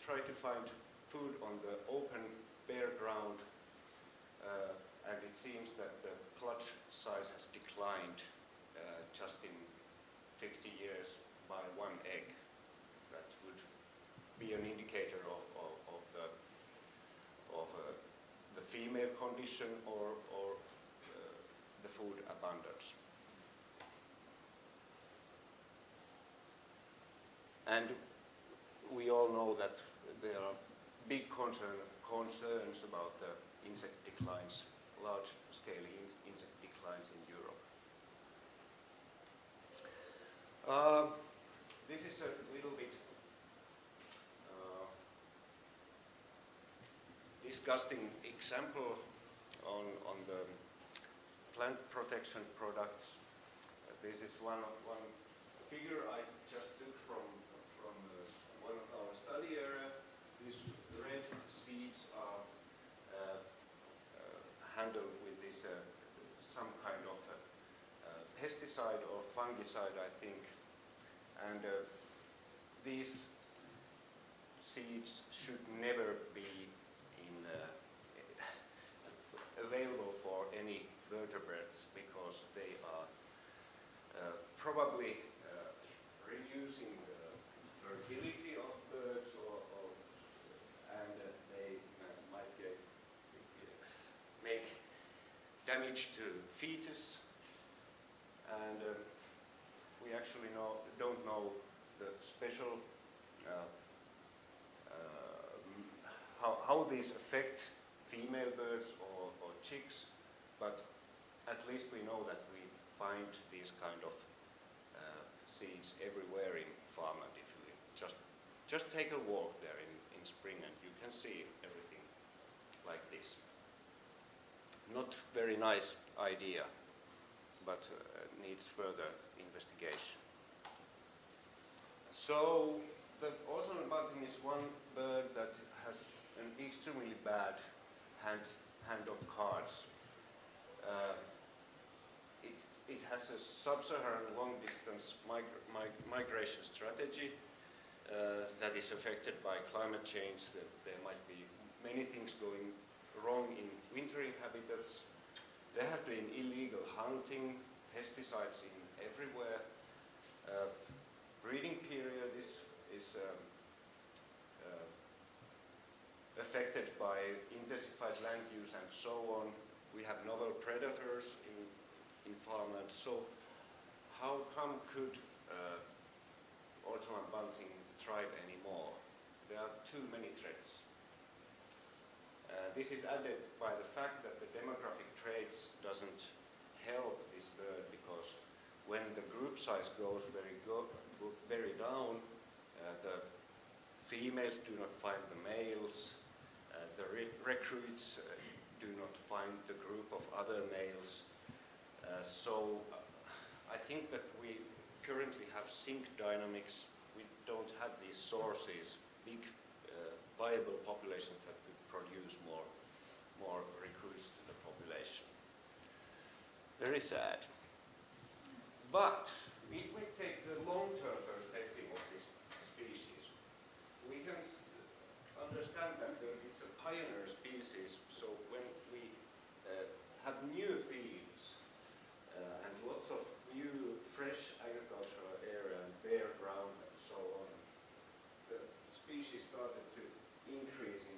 try to find food on the open, bare ground, and it seems that the clutch size has declined just in 50 years by 1 egg. That would be an indicator of the female condition or the food abundance. And we all know that there are big concerns about the insect declines, large-scale insect declines in Europe. This is a little bit disgusting example on the plant protection products. This is one figure I just took from one of our study area. These red seeds are handled with this some kind of pesticide or fungicide, I think. And these seeds should never be available for any vertebrates because they are probably reducing the fertility of birds and they might make damage to fetus, and we actually don't know the special how these affect female birds or chicks, but at least we know that we find these kind of seeds everywhere in farmland. If you just take a walk there in spring and you can see everything like this. Not very nice idea, but needs further investigation. So the autumn bunting is one bird that has an extremely bad hand of cards. It has a sub-Saharan long-distance migration strategy that is affected by climate change. There might be many things going wrong in wintering habitats. There have been illegal hunting, pesticides everywhere. Breeding period is affected by intensified land use and so on. We have novel predators in farmland. So how come could autumn bunting thrive anymore? There are too many threats. This is added by the fact that the demographic traits doesn't help this bird, because when the group size goes very down, the females do not find the males, the recruits do not find the group of other males. So I think that we currently have sink dynamics. We don't have these sources, big viable populations that could produce more recruits to the population. Very sad. But if we take the long-term perspective of this species, we can understand that it's a pioneer species. So when we have new fields and lots of new fresh agricultural area and bare ground and so on, the species started to increase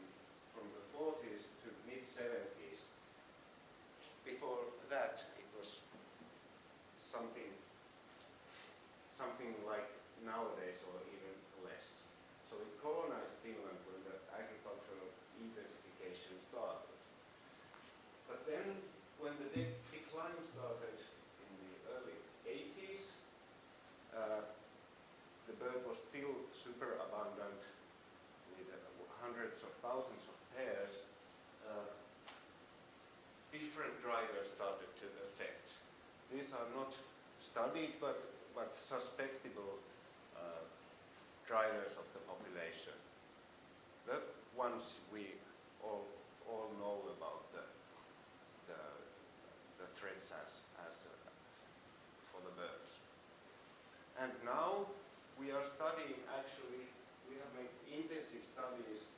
from the 40s to mid-70s. Before that, it was something like nowadays or even less. So it colonized Finland when the agricultural intensification started. But then when the decline started in the early 80s, the bird was still super abundant with hundreds of thousands of pairs. Different drivers started to affect. These are not studied but suspectable drivers of the population. The ones we all know about the threats as for the birds. And now we are studying, actually, we have made intensive studies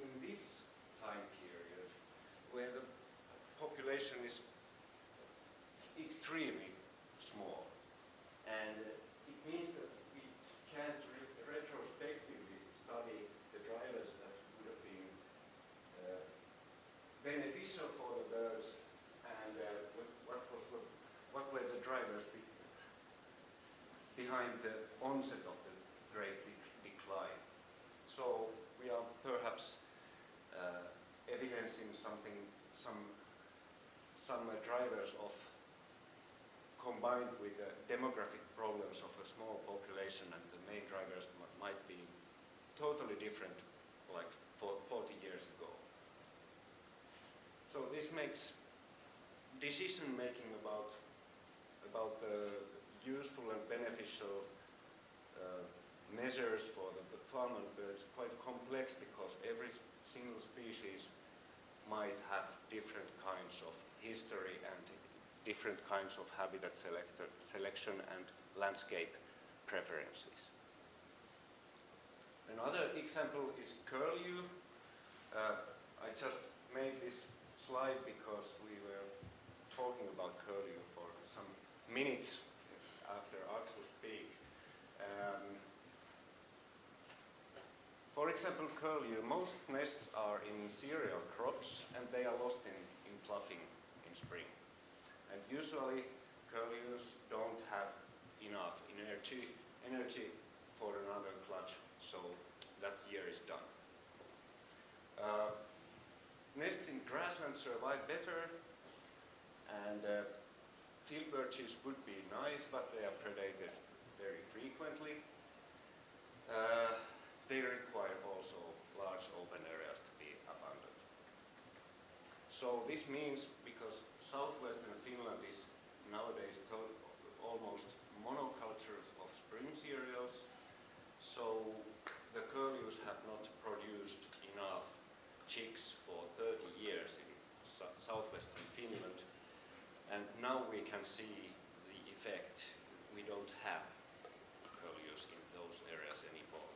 in this time period where the population is extremely small. And it means that we can't retrospectively study the drivers that would have been beneficial for the birds and what were the drivers behind the onset of the great decline. So we are perhaps evidencing some drivers of combined with the demographic problems of a small population, and the main drivers might be totally different like 40 years ago. So this makes decision making about the useful and beneficial measures for the farmland birds quite complex, because every single species might have different kinds of history and different kinds of habitat selection and landscape preferences. Another example is curlew. I just made this slide because we were talking about curlew for some minutes after Axel speak. For example, curlew, most nests are in cereal crops and they are lost in ploughing in spring. And usually curlews don't have enough energy for another clutch, so that year is done. Nests in grassland survive better, and field birches would be nice, but they are predated very frequently. They require also large open areas to be abandoned. So this means, because southwestern Finland is nowadays almost monocultures of spring cereals, so the curlews have not produced enough chicks for 30 years in southwestern Finland, and now we can see the effect. We don't have curlews in those areas anymore.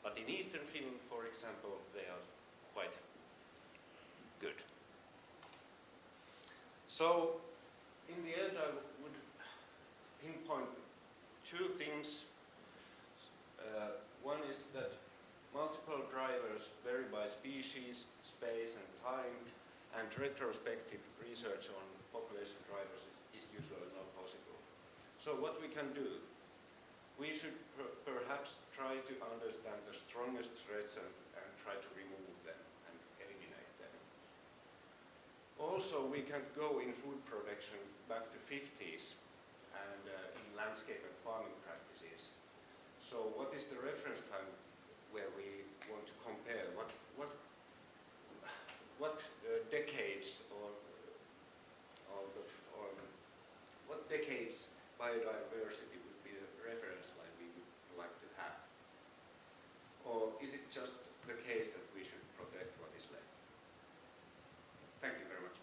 But in eastern Finland, for example, they are quite good. So, in the end, I would pinpoint two things. One is that multiple drivers vary by species, space and time, and retrospective research on population drivers is usually not possible. So what we can do? We should perhaps try to understand the strongest threats and try to remove them and eliminate them. Also, we can go in food production back to 50s and in landscape and farming practices. So what is the reference time where we want to compare? What decades or what decades biodiversity would be the reference line we would like to have? Or is it just the case that we should protect what is left? Thank you very much.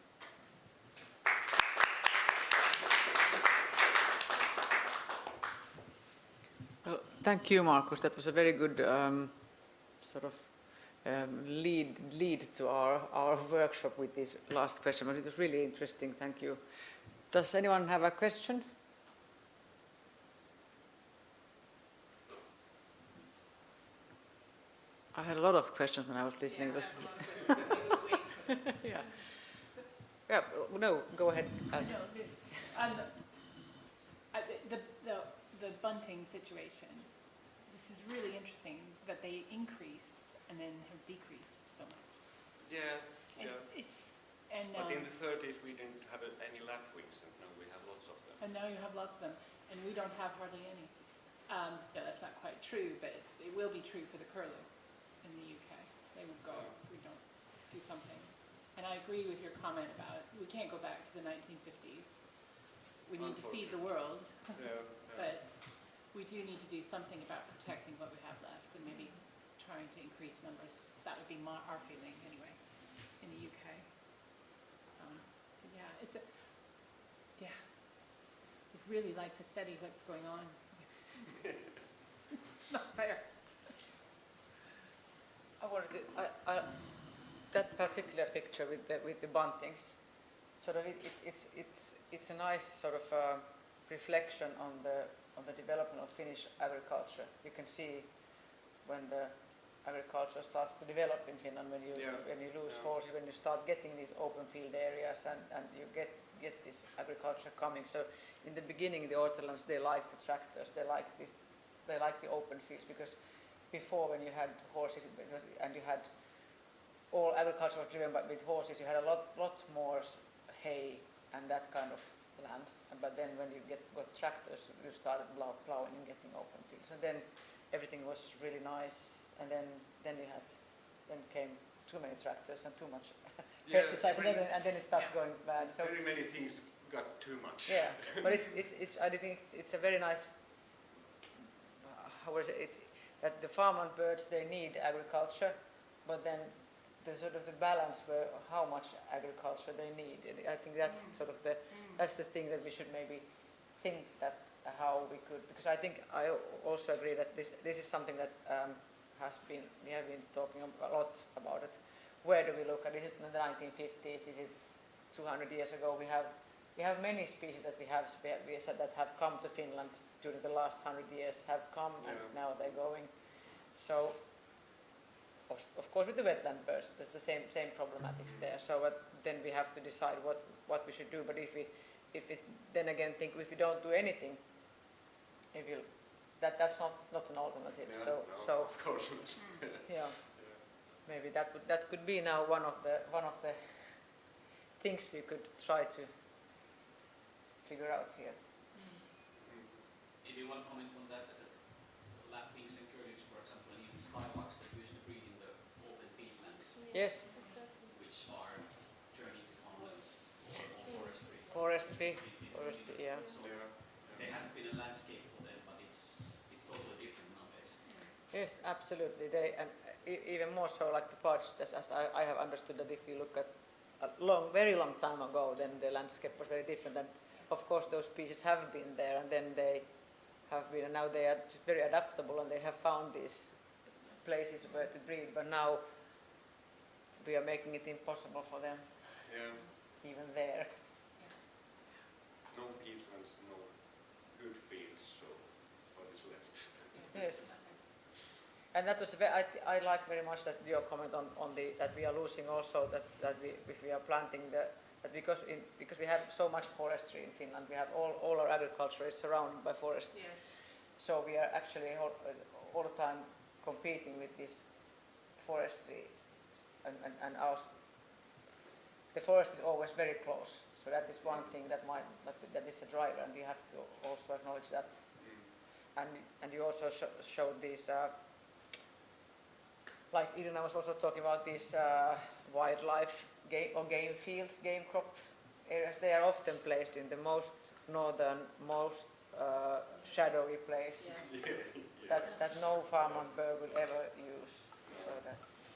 Well, thank you, Markus. That was a very good sort of lead to our workshop with this last question, but it was really interesting. Thank you. Does anyone have a question? I had a lot of questions when I was listening. Yeah. Yeah. No, go ahead. Ask.
No, the bunting situation. This is really interesting that they increased and then have decreased so much.
Yeah.
And
but in the 30s we didn't have any lapwings, and now we have lots of them.
And now you have lots of them, and we don't have hardly any. No, that's not quite true, but it will be true for the curlew in the UK. They would go if we don't do something. And I agree with your comment about we can't go back to the 1950s. We need to feed the world, but we do need to do something about protecting what we have left and maybe trying to increase numbers. That would be our feeling anyway in the UK. We'd really like to study what's going on. It's not fair.
I wanted to, that particular picture with the buntings, sort of it's a nice sort of reflection on the development of Finnish agriculture. You can see when the agriculture starts to develop in Finland, when you lose horses, when you start getting these open field areas and you get this agriculture coming. So in the beginning, the Ortholands, they liked the tractors, they liked the open fields, because before, when you had horses and you had all agriculture was driven with horses, you had a lot more hay and that kind of lands. But then when you got tractors, you started plowing and getting open fields, and then everything was really nice. And then came too many tractors and too much pesticides, and then it starts going bad. So
very many things got too much.
Yeah, but I think it's a very nice. How is it? That the farmland birds, they need agriculture, but then the sort of the balance where how much agriculture they need. And I think that's sort of that's the thing that we should maybe think that how we could, because I think I also agree that this is something that we have been talking a lot about it. Where do we look at? Is it in the 1950s? Is it 200 years ago? We have
we have many species that we said that have come to Finland during the last 100 years, have come and now they're going. So, of course, with the wetland birds, there's the same problematics there. So then we have to decide what we should do. But if we then again think if we don't do anything, that's not an alternative.
Yeah,
so
of course not.
yeah, maybe that could be now one of the things we could try to figure out here.
Maybe one comment on that, lapwings and curlews, for example, and even skylarks that used to breed in the open peatlands,
Yes,
Exactly.
which are turning to farmlands or
forestry, yeah.
So there hasn't been a landscape for them, but it's totally different nowadays.
Yes, absolutely. And even more so like the partridge, as I have understood that if you look at a very long time ago, then the landscape was very different. And of course, those species have been there, and then they have been, and now they are just very adaptable, and they have found these places where to breed. But now we are making it impossible for them, even there.
No peatlands, no good fields, so what is left?
Yes. And that was I like very much that your comment on that we are losing also that if we are planting that because we have so much forestry in Finland, we have all our agriculture is surrounded by forests.
Yes.
So we are actually all the time competing with this forestry, and the forest is always very close. So that is one thing that is a driver, and we have to also acknowledge that. And you also showed these, like Iryna was also talking about these wildlife game fields, game crop areas. They are often placed in the most northern, most shadowy place that no Farmland Bird will ever use. So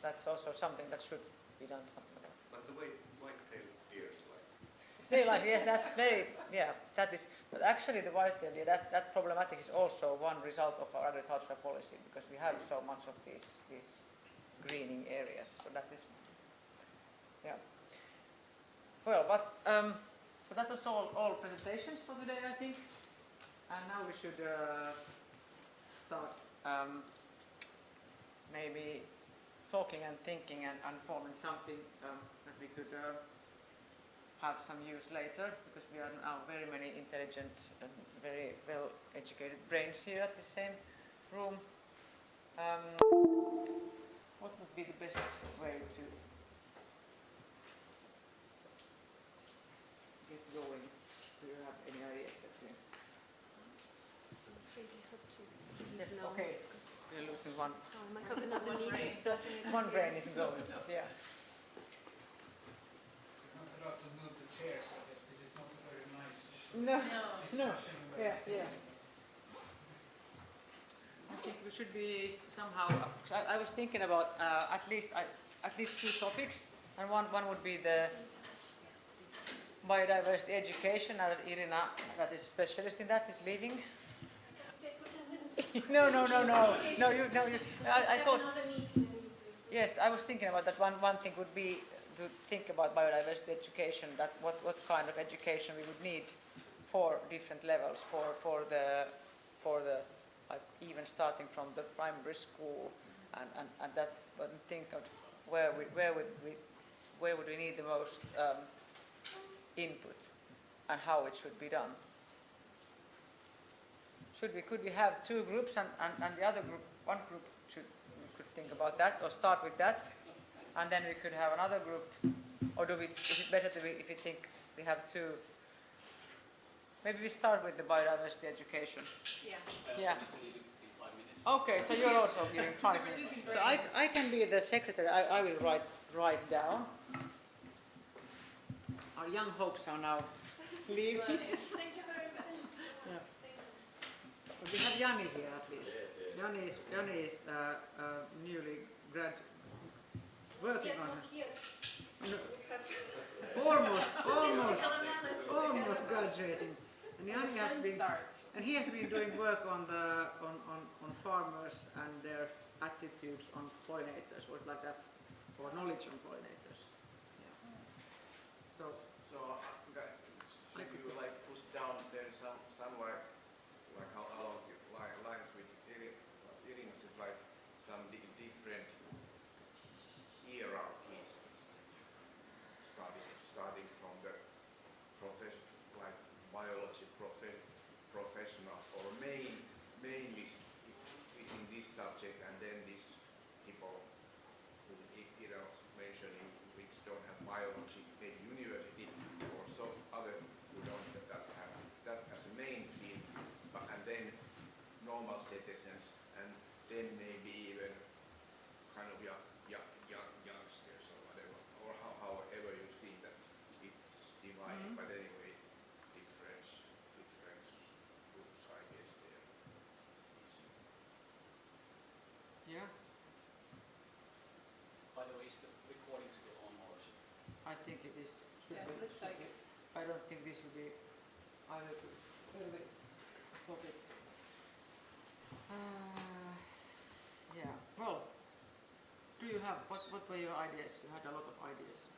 that's also something that should be done something about.
But the white-tailed deers like.
They like, yes, that's very, that is, but actually the white-tailed deer, that problematic is also one result of our agricultural policy, because we have so much of these greening areas. So that is, well, but so that was all presentations for today, I think, and now we should start maybe talking and thinking and forming something that we could have some use later, because we are now very many intelligent and very well educated brains here at the same room. What would be the best way to get going? Do you have any ideas?
I'm afraid you have to leave now.
Okay, we're losing one.
I might have another meeting starting next
One
year.
brain is going. Yeah.
You're not allowed to move the chairs, I guess. This is not a very nice
No.
discussion.
Yeah. I think we should be somehow. I was thinking about at least two topics, and one would be the biodiversity education. Now that Iryna, that is specialist in that, is leaving.
Stay for 10 minutes.
No. I thought.
Another meeting.
Yes, I was thinking about that. One thing would be to think about biodiversity education. That what kind of education we would need for different levels, for the like even starting from the primary school, and that. But think of where would we need the most input, and how it should be done. Could we have two groups, and the other group, one group we could think about that, or start with that, and then we could have another group, or is it better if we think we have two? Maybe we start with the biodiversity education. Yeah. Okay, so you're also giving 5 minutes. So I can be the secretary. I will write down. Our young hopes are now leaving.
Thank you very much.
Yeah. We have Jani here at least. Jani is newly grad working on almost graduating. And Jani has been, and he has been doing work on farmers and their attitudes on pollinators, or like that, or knowledge on pollinators. Yeah. So I could
normal citizens, and then maybe even kind of youngsters or whatever, or however you see that it's divided. But anyway, different groups, I guess there.
Yeah,
By the way, is the recording still on or is it?
I think it is.
Yeah, it looks like it.
I don't think this will be either to stop it. Yeah, well, do you have, what were your ideas? You had a lot of ideas.